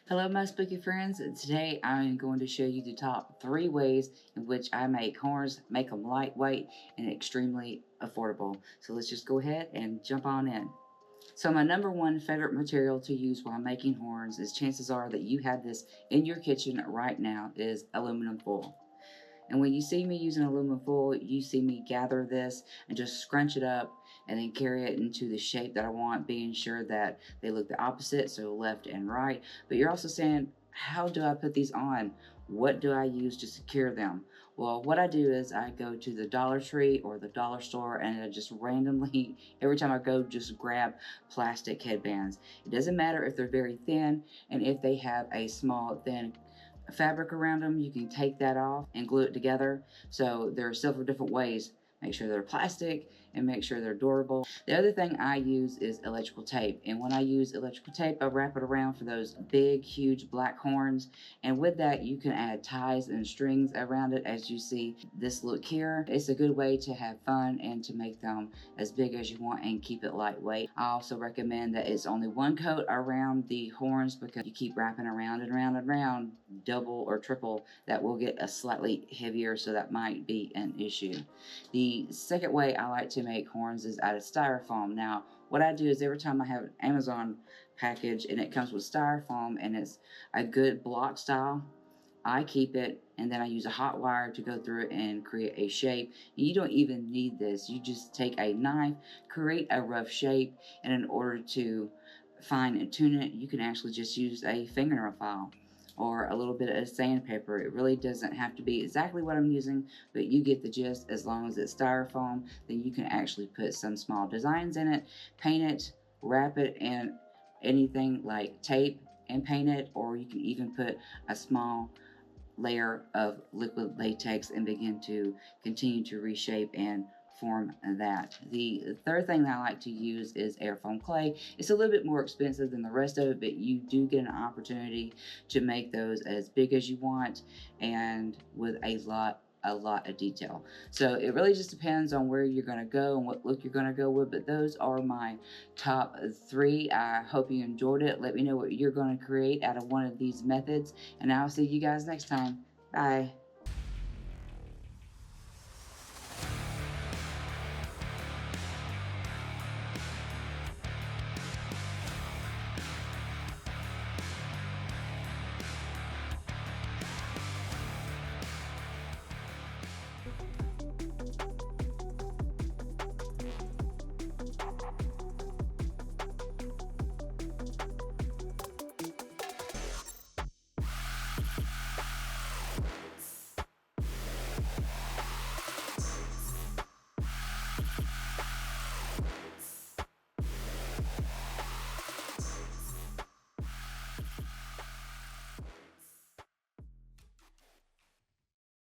Hello my spooky friends, today I'm going to show you the top 3 ways in which I make horns, make them lightweight and extremely affordable. So let's just go ahead and jump on in. So my number one favorite material to use while making horns is, chances are that you have this in your kitchen right now, is aluminum foil. And when you see me using aluminum foil, you see me gather this and just scrunch it up and then carry it into the shape that I want, being sure that they look the opposite, so left and right. But you're also saying, how do I put these on? What do I use to secure them? Well, what I do is I go to the Dollar Tree or the dollar store and I just randomly, every time I go, just grab plastic headbands. It doesn't matter if they're very thin, and if they have a small, thin fabric around them, you can take that off and glue it together. So there are several different ways. Make sure they're plastic and make sure they're durable. The other thing I use is electrical tape. And when I use electrical tape, I wrap it around for those big, huge black horns. And with that, you can add ties and strings around it, as you see this look here. It's a good way to have fun and to make them as big as you want and keep it lightweight. I also recommend that it's only one coat around the horns, because you keep wrapping around and around and around, double or triple, that will get a slightly heavier, so that might be an issue. The second way I like to make horns is out of styrofoam. Now, what I do is every time I have an Amazon package and it comes with styrofoam and it's a good block style, I keep it and then I use a hot wire to go through it and create a shape. You don't even need this. You just take a knife, create a rough shape, and in order to fine tune it, you can actually just use a fingernail file or a little bit of sandpaper. It really doesn't have to be exactly what I'm using, but you get the gist. As long as it's styrofoam, then you can actually put some small designs in it, paint it, wrap it in anything like tape and paint it, or you can even put a small layer of liquid latex and begin to continue to reshape and form that. The third thing that I like to use is airfoam clay. It's a little bit more expensive than the rest of it, but you do get an opportunity to make those as big as you want and with a lot of detail. So it really just depends on where you're going to go and what look you're going to go with, but those are my top 3. I hope you enjoyed it. Let me know what you're going to create out of one of these methods, and I'll see you guys next time. Bye.